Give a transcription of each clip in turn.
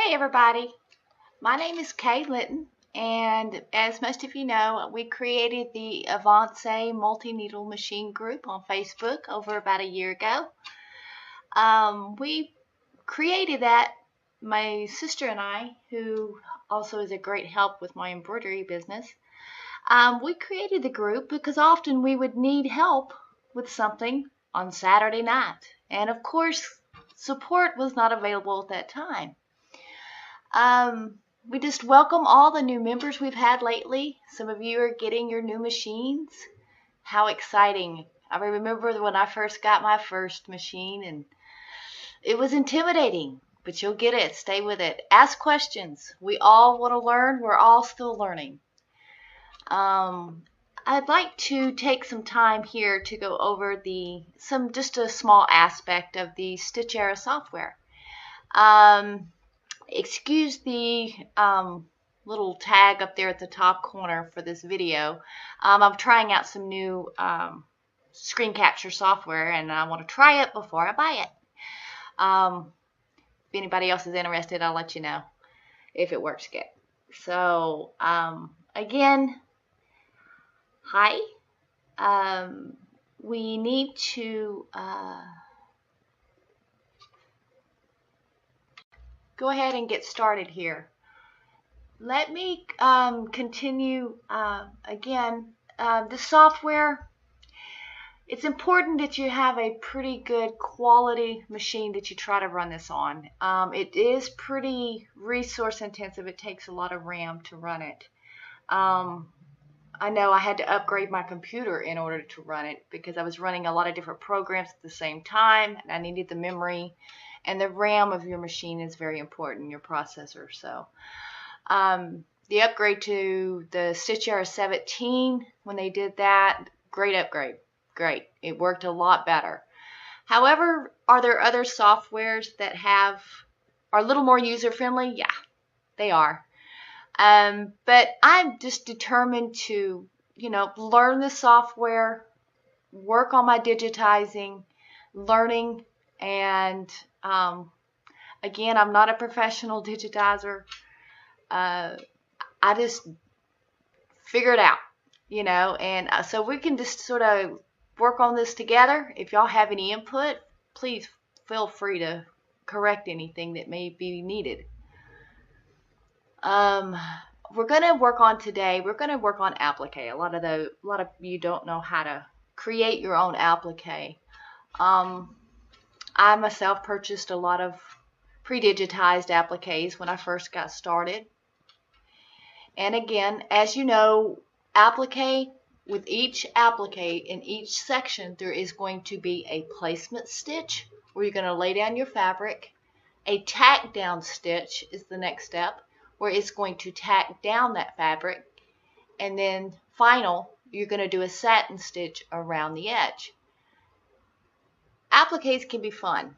Hey everybody, my name is Kay Litton, and as most of you know, we created the Avance multi-needle machine group on Facebook over about a year ago. We created that, my sister and I, who also is a great help with my embroidery business. We created the group because often we would need help with something on Saturday night, and of course, support was not available at that time. We just welcome all the new members we've had lately. Some of you are getting your new machines. How exciting. I remember when I first got my first machine and it was intimidating, but you'll get it. Stay with it. Ask questions. We all want to learn. We're all still learning. I'd like to take some time here to go over just a small aspect of the Stitch Era software. Excuse the little tag up there at the top corner for this video. I'm trying out some new screen capture software and I want to try it before I buy it. If anybody else is interested, I'll let you know if it works good. So again, hi. We need to go ahead and get started here. Let me continue again. The software, it's important that you have a pretty good quality machine that you try to run this on. It is pretty resource intensive. It takes a lot of RAM to run it. I know I had to upgrade my computer in order to run it because I was running a lot of different programs at the same time and I needed the memory. And the RAM of your machine is very important, your processor. So the upgrade to the Stitch Era 17, when they did that, great upgrade. Great. It worked a lot better. However, are there other softwares that are a little more user-friendly? Yeah, they are. But I'm just determined to, learn the software, work on my digitizing, learning, and again, I'm not a professional digitizer. I just figure it out, and so we can just sort of work on this together. If y'all have any input, please feel free to correct anything that may be needed. We're going to work on applique. A lot of you don't know how to create your own applique. I myself purchased a lot of pre-digitized appliques when I first got started. And again, as you know, with each applique in each section, there is going to be a placement stitch where you're going to lay down your fabric. A tack down stitch is the next step, where it's going to tack down that fabric. And then you're going to do a satin stitch around the edge. Appliques can be fun.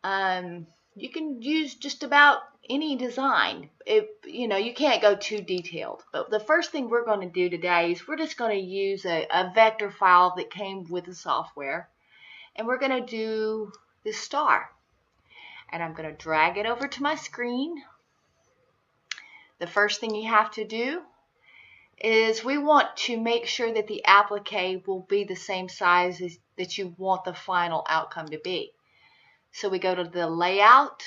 You can use just about any design. You can't go too detailed. But the first thing we're going to do today is we're just going to use a vector file that came with the software. And we're going to do this star. And I'm going to drag it over to my screen. The first thing you have to do is we want to make sure that the applique will be the same size that you want the final outcome to be. So we go to the Layout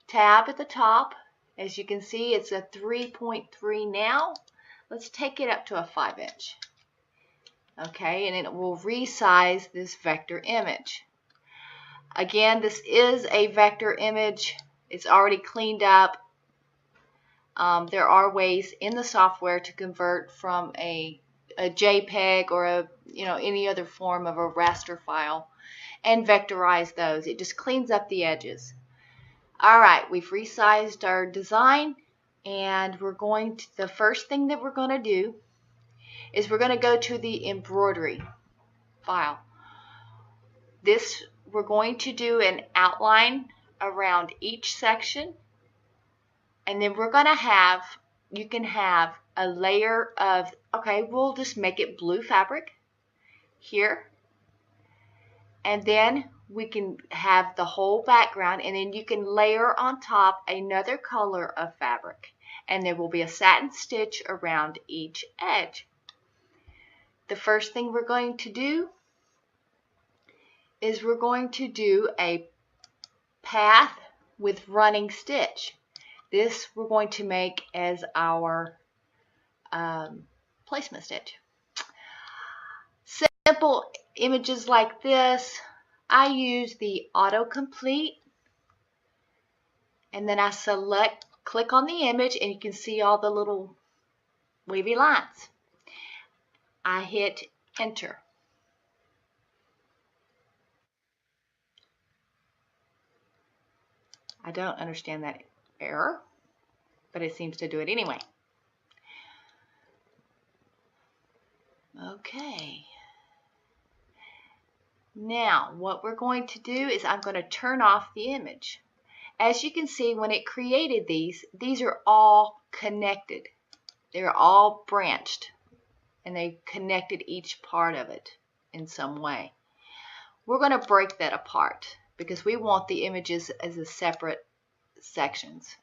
tab at the top. As you can see, it's a 3.3 now. Let's take it up to a 5-inch. Okay, and it will resize this vector image. Again, this is a vector image. It's already cleaned up. There are ways in the software to convert from a JPEG or any other form of a raster file and vectorize those. It just cleans up the edges. Alright, we've resized our design and the first thing that we're going to do is we're going to go to the embroidery file. We're going to do an outline around each section. And then you can have a layer of, we'll just make it blue fabric here. And then we can have the whole background, and then you can layer on top another color of fabric, and there will be a satin stitch around each edge. The first thing we're going to do is we're going to do a path with running stitch. This we're going to make as our placement stitch. Simple images like this, I use the autocomplete, and then I click on the image, and you can see all the little wavy lines. I hit enter. I don't understand that error, but it seems to do it anyway. Okay. Now, what we're going to do is I'm going to turn off the image. As you can see, when it created these are all connected. They're all branched, and they connected each part of it in some way. We're going to break that apart because we want the images as a separate sections.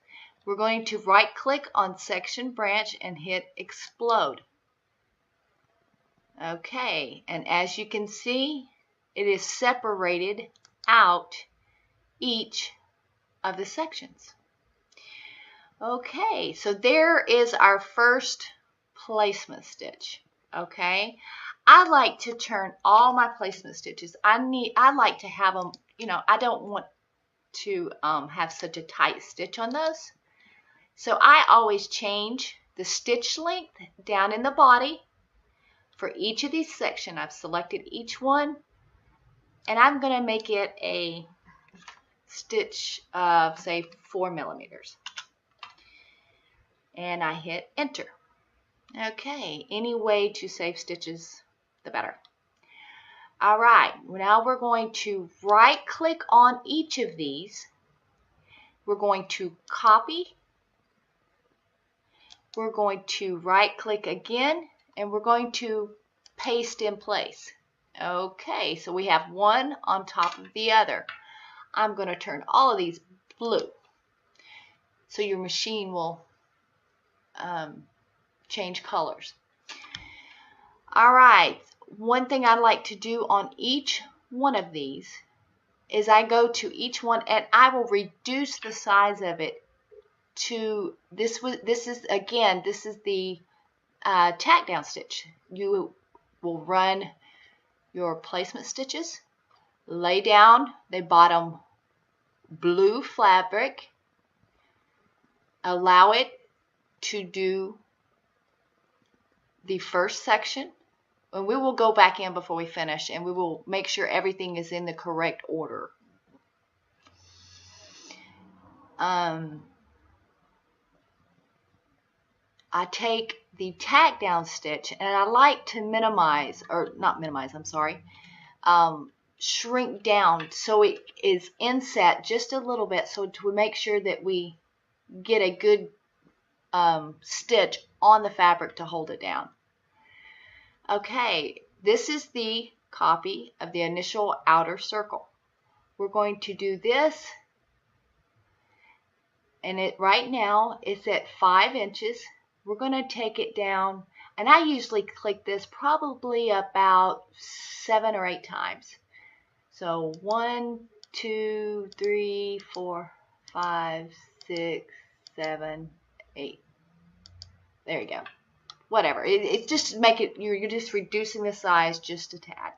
We're going to right-click on Section Branch and hit Explode. Okay, and as you can see, it is separated out each of the sections. Okay, so there is our first placement stitch. Okay, I like to turn all my placement stitches. I like to have them, I don't want to have such a tight stitch on those. So I always change the stitch length down in the body for each of these sections. I've selected each one, and I'm going to make it a stitch of, say, 4 millimeters. And I hit enter. Okay, any way to save stitches, the better. All right, now we're going to right-click on each of these. We're going to copy. We're going to right-click again, and we're going to paste in place. Okay, so we have one on top of the other. I'm going to turn all of these blue so your machine will change colors. All right, one thing I like to do on each one of these is I go to each one and I will reduce the size of it to this is the tack down stitch. You will run your placement stitches, lay down the bottom blue fabric, allow it to do the first section, and we will go back in before we finish, and we will make sure everything is in the correct order. I take the tack down stitch, and I like to shrink down so it is inset just a little bit, so to make sure that we get a good stitch on the fabric to hold it down. Okay, this is the copy of the initial outer circle. We're going to do this, and right now it's at 5 inches. We're going to take it down, and I usually click this probably about 7 or 8 times. So 1, 2, 3, 4, 5, 6, 7, 8. There you go. Whatever. It's just make it. You're just reducing the size just a tad,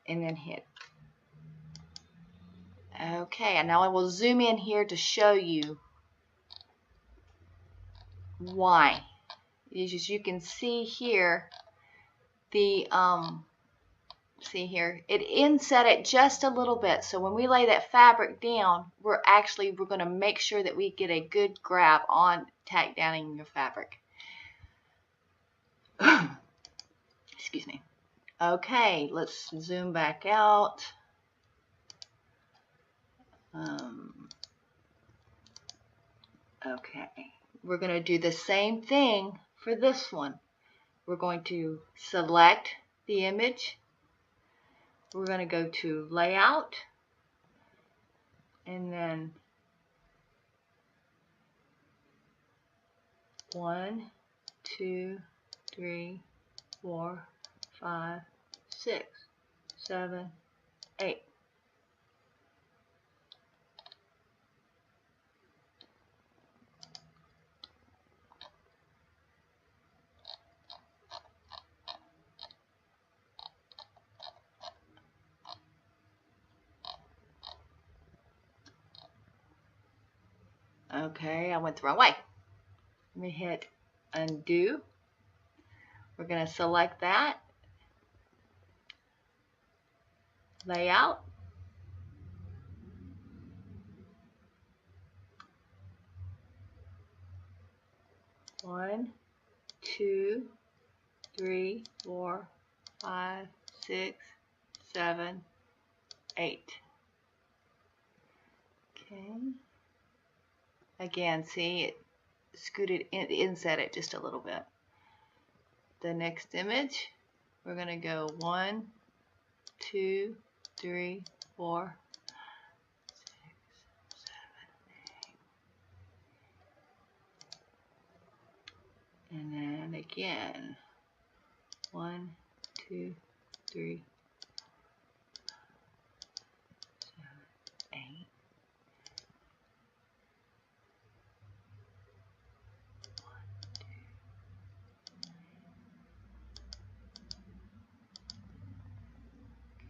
and then hit. Okay, and now I will zoom in here to show you why. As you can see here, the see here, it inset it just a little bit. So when we lay that fabric down, we're going to make sure that we get a good grab on tack downing your fabric. Excuse me. Okay, let's zoom back out. Okay, we're going to do the same thing for this one. We're going to select the image, we're going to go to layout, and then 1, 2, 3, 4, 5, 6, 7, 8. Okay, I went the wrong way. Let me hit undo. We're going to select that. Layout. One, 2, 3, 4, 5, 6, 7, 8. Okay. Again, see, it scooted in, inset it just a little bit. The next image, we're going to go 1, 2, 3, 4, 6, 7, 8. And then again, 1, 2, 3, 7, 8.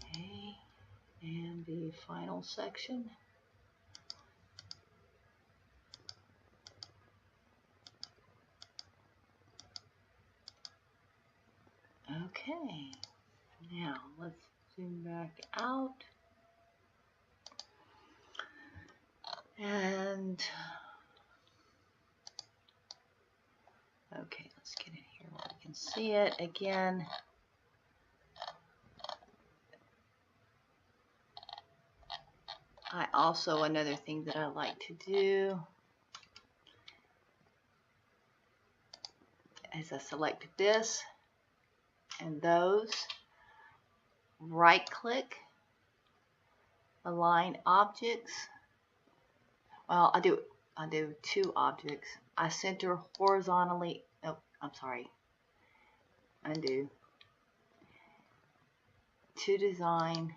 Okay, and the final section. Okay, now let's zoom back out. And okay, let's get in here where we can see it again. I also, another thing that I like to do is I select this and those, right click, align objects. Well, I do 2 objects. I center horizontally. Oh, I'm sorry. Undo. To design.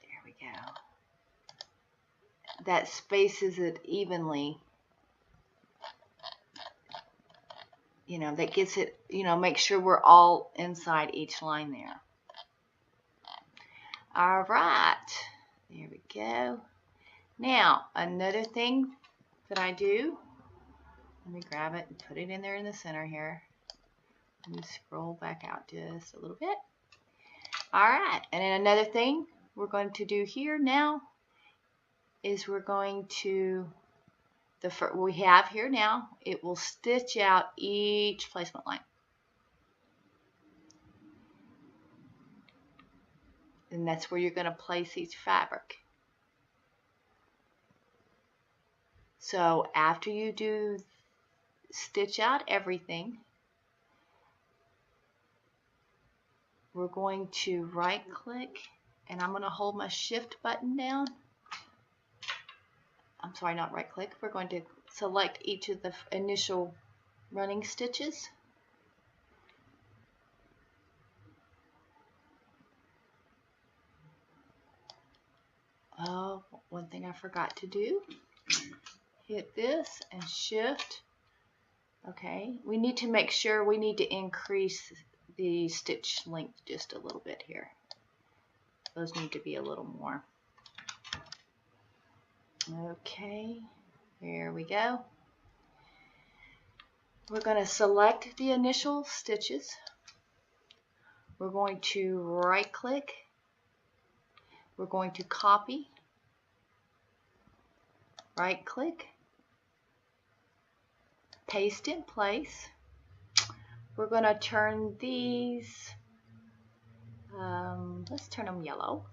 There we go. That spaces it evenly. You know, that gets it, you know, make sure we're all inside each line there. All right. There we go. Now, another thing that I do, let me grab it and put it in there in the center here. Let me scroll back out just a little bit. All right, and then another thing we're going to do here now is we're going to, we have here now, it will stitch out each placement line. And that's where you're going to place each fabric. So after you do stitch out everything, we're going to right click, and I'm going to hold my shift button down. I'm sorry, not right click. We're going to select each of the initial running stitches. Oh, one thing I forgot to do. Hit this and shift. Okay, we need to make sure we need to increase the stitch length just a little bit here. Those need to be a little more. Okay, here we go. We're going to select the initial stitches. We're going to right click. We're going to copy. Right click. Paste in place. We're going to turn these, let's turn them yellow.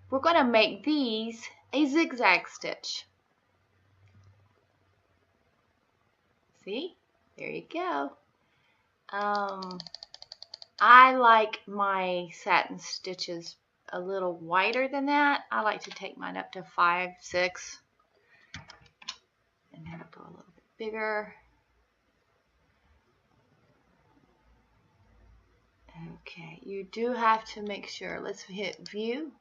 We're going to make these a zigzag stitch. See? There you go. I like my satin stitches a little wider than that. I like to take mine up to 5, 6, and then go a little bit bigger. Okay, you do have to make sure. Let's hit view.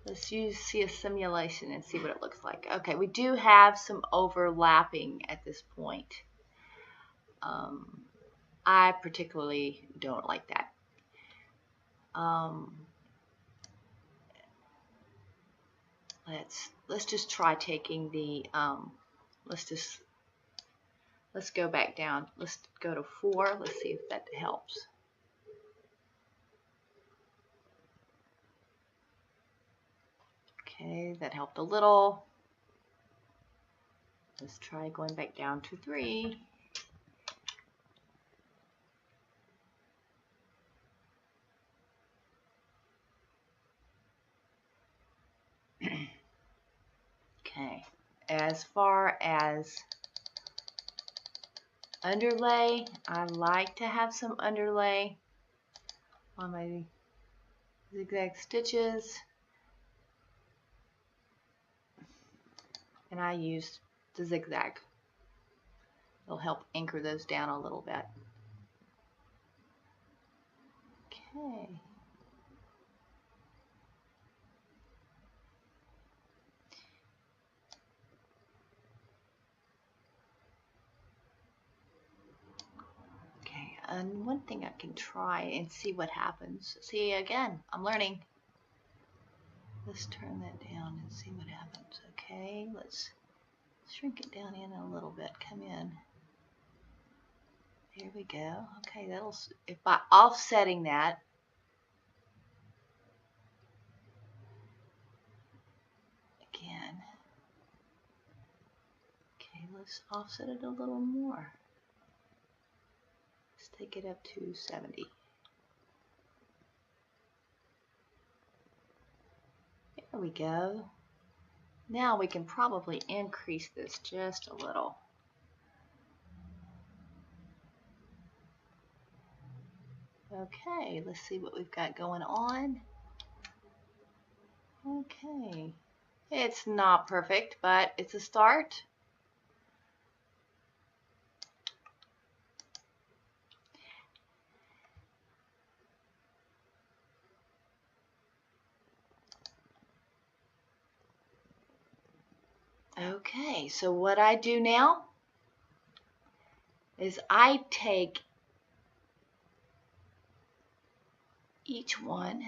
Let's see a simulation and see what it looks like. Okay, we do have some overlapping at this point. I particularly don't like that. Let's just try taking the let's go back down. Let's go to 4. Let's see if that helps. Okay, that helped a little. Let's try going back down to 3. Okay, as far as underlay, I like to have some underlay on my zigzag stitches, and I use the zigzag. It'll help anchor those down a little bit. Okay. And one thing I can try and see what happens. See, again, I'm learning. Let's turn that down and see what happens. Okay, let's shrink it down in a little bit. Come in. There we go. Okay, that'll, if by offsetting that, again. Okay, let's offset it a little more. Let's take it up to 70. There we go. Now we can probably increase this just a little. Okay, let's see what we've got going on. Okay, it's not perfect, but it's a start. Okay, so what I do now is I take each one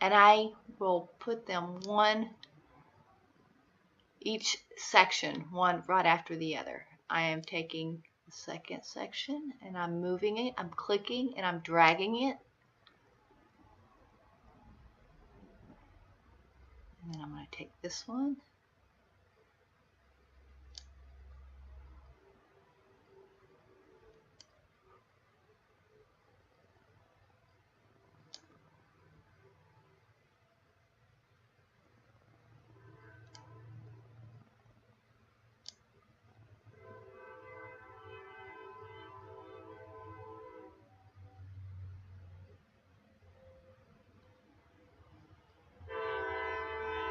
and I will put them each section, one right after the other. I am taking the second section and I'm moving it, I'm clicking and I'm dragging it. And then I'm going to take this one.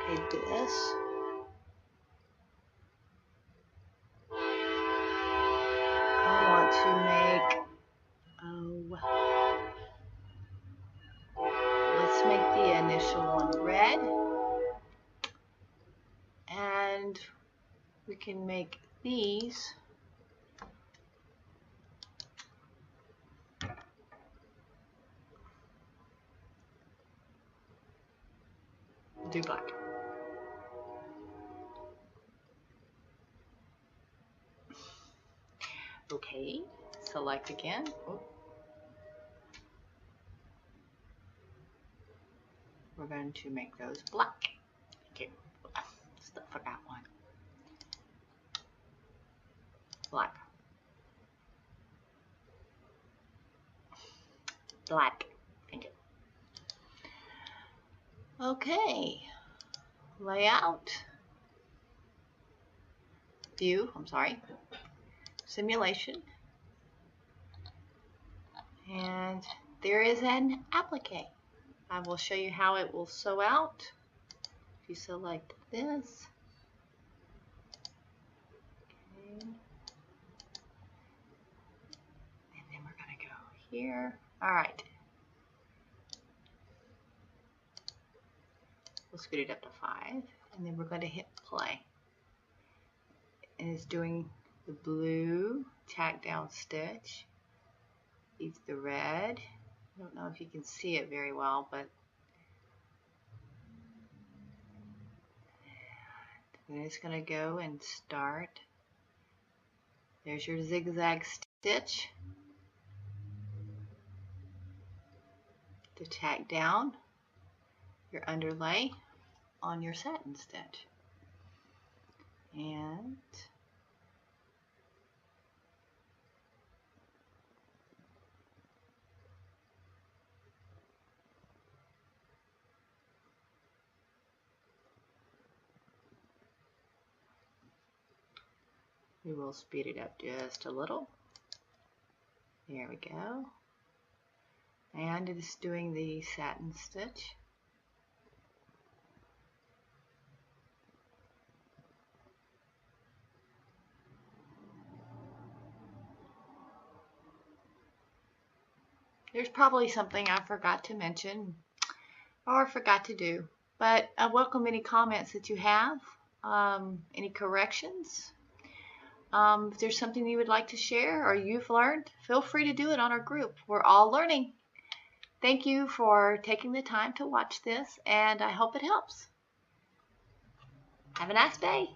Okay, this. I want to make, let's make the initial one red. And we can make these do black. Okay, select again. Oh. We're going to make those black. Okay, still forgot one. Black. Black. Thank you. Okay, layout. View, I'm sorry. Simulation. And there is an applique. I will show you how it will sew out. If you select this, okay, and then we're going to go here. All right, we'll scoot it up to 5, and then we're going to hit play. And it's doing the blue tack down stitch. It's the red. I don't know if you can see it very well, but then it's going to go and start. There's your zigzag stitch to tack down your underlay on your satin stitch. And we will speed it up just a little. There we go. And it's doing the satin stitch. There's probably something I forgot to mention or forgot to do, but I welcome any comments that you have, any corrections. If there's something you would like to share or you've learned, feel free to do it on our group. We're all learning. Thank you for taking the time to watch this, and I hope it helps. Have a nice day.